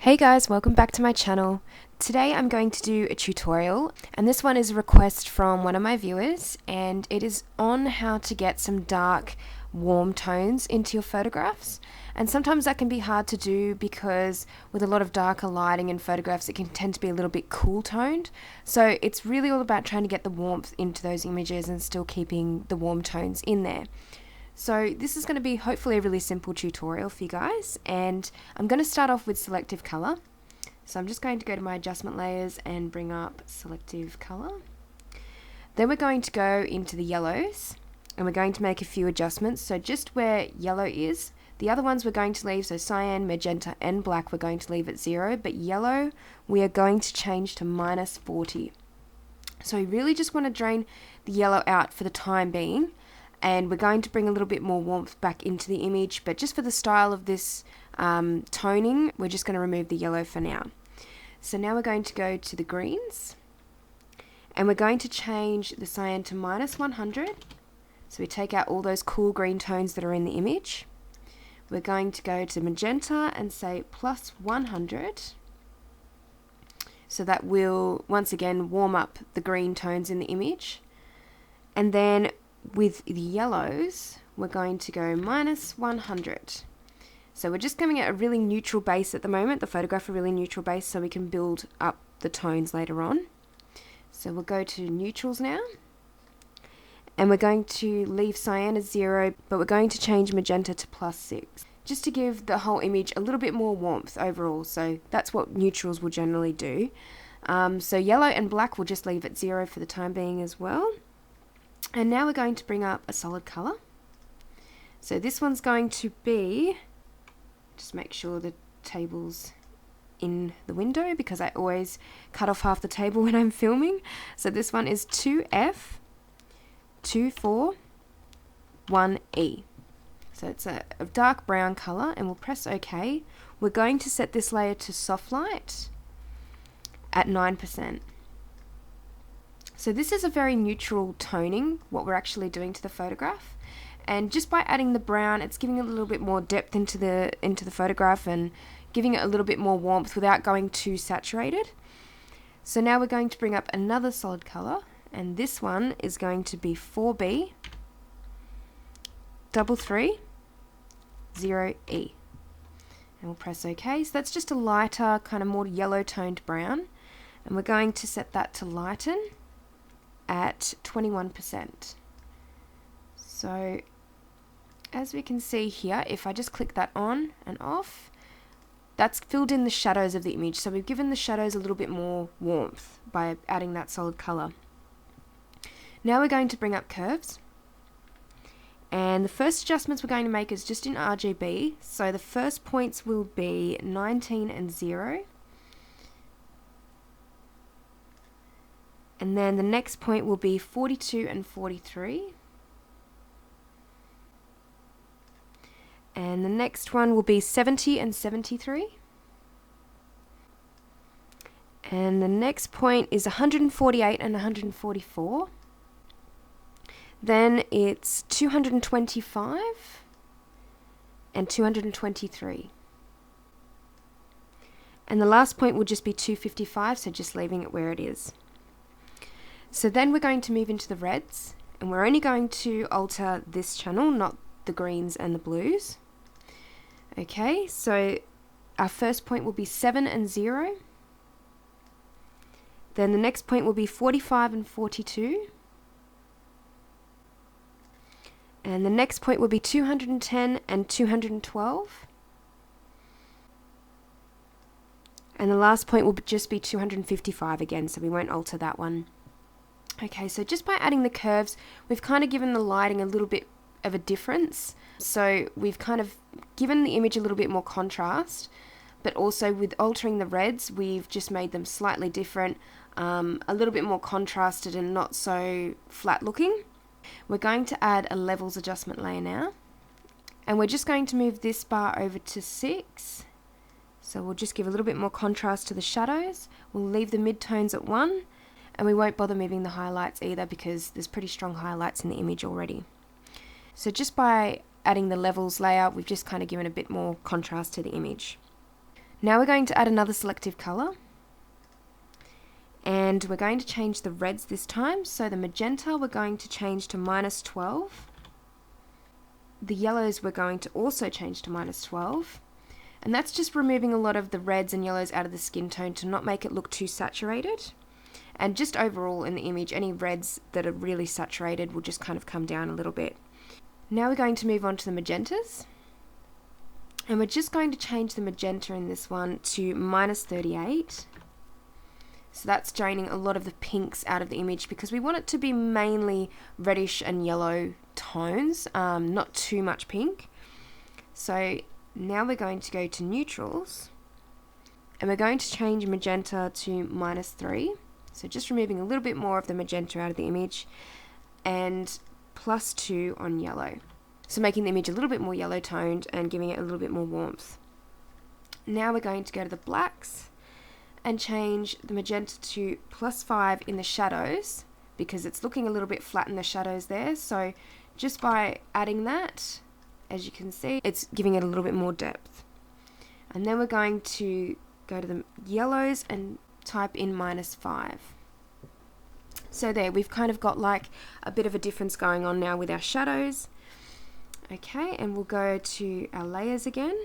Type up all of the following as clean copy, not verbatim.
Hey guys, welcome back to my channel. Today I'm going to do a tutorial, and this one is a request from one of my viewers, and it is on how to get some dark, warm tones into your photographs. And sometimes that can be hard to do because with a lot of darker lighting in photographs it can tend to be a little bit cool toned. So it's really all about trying to get the warmth into those images and still keeping the warm tones in there. So this is going to be hopefully a really simple tutorial for you guys, and I'm going to start off with selective color. So I'm just going to go to my adjustment layers and bring up selective color. Then we're going to go into the yellows and we're going to make a few adjustments. So just where yellow is, the other ones we're going to leave, so cyan, magenta and black, we're going to leave at 0, but yellow we are going to change to -40. So we really just want to drain the yellow out for the time being. And we're going to bring a little bit more warmth back into the image, but just for the style of this toning, we're just going to remove the yellow for now. So now we're going to go to the greens, and we're going to change the cyan to -100. So we take out all those cool green tones that are in the image. We're going to go to magenta and say +100. So that will once again warm up the green tones in the image. And then with the yellows, we're going to go -100. So we're just coming at a really neutral base at the moment, the photograph a really neutral base, so we can build up the tones later on. So we'll go to neutrals now, and we're going to leave cyan as 0, but we're going to change magenta to +6, just to give the whole image a little bit more warmth overall. So that's what neutrals will generally do. So yellow and black we'll just leave at 0 for the time being as well. And now we're going to bring up a solid color. So this one's going to be, just make sure the table's in the window because I always cut off half the table when I'm filming. So this one is 2F241E. So it's a dark brown color, and we'll press OK. We're going to set this layer to soft light at 9%. So this is a very neutral toning, what we're actually doing to the photograph. And just by adding the brown, it's giving it a little bit more depth into the photograph and giving it a little bit more warmth without going too saturated. So now we're going to bring up another solid color, and this one is going to be 4B330E. And we'll press OK. So that's just a lighter, kind of more yellow toned brown. And we're going to set that to lighten at 21%. So as we can see here, if I just click that on and off, that's filled in the shadows of the image. So we've given the shadows a little bit more warmth by adding that solid color. Now we're going to bring up curves. And the first adjustments we're going to make is just in RGB. So the first points will be 19 and 0. And then the next point will be 42 and 43. And the next one will be 70 and 73. And the next point is 148 and 144. Then it's 225 and 223. And the last point will just be 255, so just leaving it where it is. So then we're going to move into the reds, and we're only going to alter this channel, not the greens and the blues. Okay, so our first point will be 7 and 0. Then the next point will be 45 and 42. And the next point will be 210 and 212. And the last point will just be 255 again, so we won't alter that one. Okay, so just by adding the curves, we've kind of given the lighting a little bit of a difference. So we've kind of given the image a little bit more contrast, but also with altering the reds, we've just made them slightly different, a little bit more contrasted and not so flat looking. We're going to add a levels adjustment layer now, and we're just going to move this bar over to 6. So we'll just give a little bit more contrast to the shadows. We'll leave the midtones at 1. And we won't bother moving the highlights either because there's pretty strong highlights in the image already. So just by adding the levels layer, we've just kind of given a bit more contrast to the image. Now we're going to add another selective color, and we're going to change the reds this time. So the magenta we're going to change to -12. The yellows we're going to also change to -12. And that's just removing a lot of the reds and yellows out of the skin tone to not make it look too saturated. And just overall in the image, any reds that are really saturated will just kind of come down a little bit. Now we're going to move on to the magentas. And we're just going to change the magenta in this one to -38. So that's draining a lot of the pinks out of the image because we want it to be mainly reddish and yellow tones, not too much pink. So now we're going to go to neutrals, and we're going to change magenta to -3. So just removing a little bit more of the magenta out of the image, and +2 on yellow. So making the image a little bit more yellow toned and giving it a little bit more warmth. Now we're going to go to the blacks and change the magenta to +5 in the shadows because it's looking a little bit flat in the shadows there. So just by adding that, as you can see, it's giving it a little bit more depth. And then we're going to go to the yellows and type in -5. So there, we've kind of got like a bit of a difference going on now with our shadows. Okay, and we'll go to our layers again.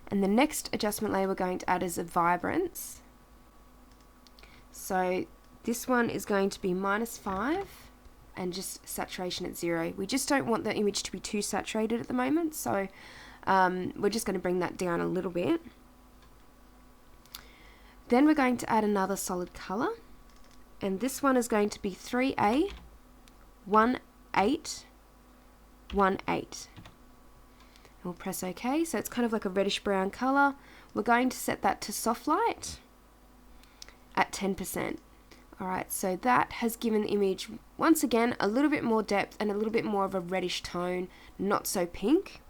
And the next adjustment layer we're going to add is a Vibrance. So this one is going to be -5 and just saturation at 0. We just don't want the image to be too saturated at the moment, so we're just going to bring that down a little bit. Then we're going to add another solid color, and this one is going to be 3A 18 18. We'll press OK. So it's kind of like a reddish brown color. We're going to set that to soft light at 10%. Alright, so that has given the image once again a little bit more depth and a little bit more of a reddish tone, not so pink.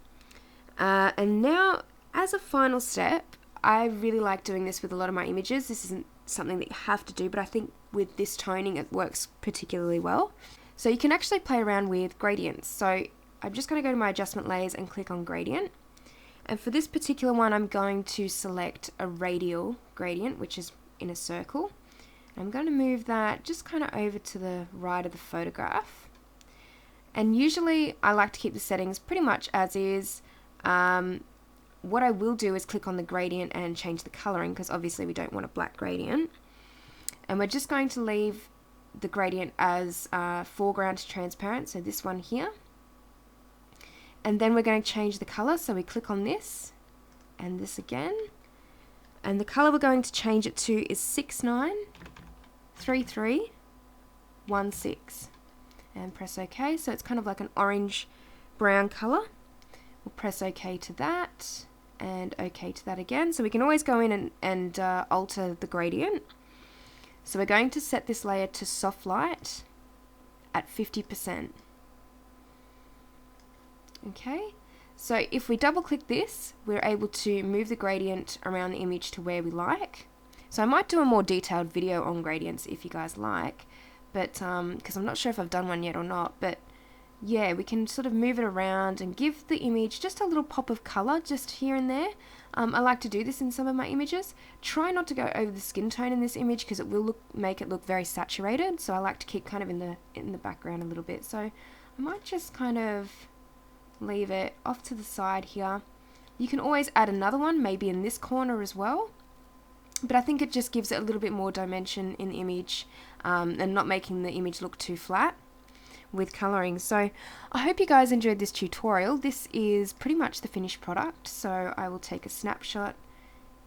And now, as a final step, I really like doing this with a lot of my images. This isn't something that you have to do, but I think with this toning it works particularly well. So you can actually play around with gradients. So I'm just going to go to my adjustment layers and click on gradient. And for this particular one, I'm going to select a radial gradient, which is in a circle. I'm going to move that just kind of over to the right of the photograph. And usually I like to keep the settings pretty much as is. What I will do is click on the gradient and change the coloring, because obviously we don't want a black gradient. And we're just going to leave the gradient as foreground to transparent, so this one here. And then we're going to change the color, so we click on this and this again. And the color we're going to change it to is 693316. And press OK, so it's kind of like an orange brown color. We'll press OK to that and OK to that again. So we can always go in and alter the gradient. So we're going to set this layer to soft light at 50%. Okay, so if we double click this, we're able to move the gradient around the image to where we like. So I might do a more detailed video on gradients if you guys like, but because I'm not sure if I've done one yet or not, but yeah, we can sort of move it around and give the image just a little pop of color just here and there. I like to do this in some of my images. Try not to go over the skin tone in this image because it will make it look very saturated, so I like to keep kind of in the background a little bit. So I might just kind of leave it off to the side here. You can always add another one, maybe in this corner as well, but I think it just gives it a little bit more dimension in the image and not making the image look too flat with coloring. So I hope you guys enjoyed this tutorial. This is pretty much the finished product, so I will take a snapshot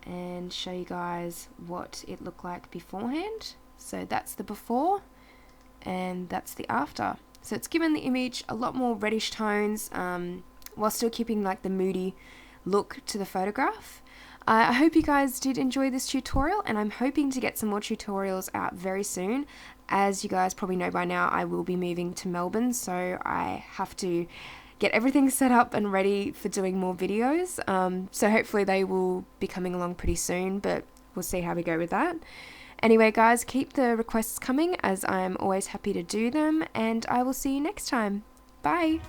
and show you guys what it looked like beforehand. So that's the before and that's the after. So it's given the image a lot more reddish tones while still keeping like the moody look to the photograph. I hope you guys did enjoy this tutorial, and I'm hoping to get some more tutorials out very soon. As you guys probably know by now, I will be moving to Melbourne, so I have to get everything set up and ready for doing more videos. So hopefully they will be coming along pretty soon, but we'll see how we go with that. Anyway guys, keep the requests coming as I'm always happy to do them, and I will see you next time. Bye!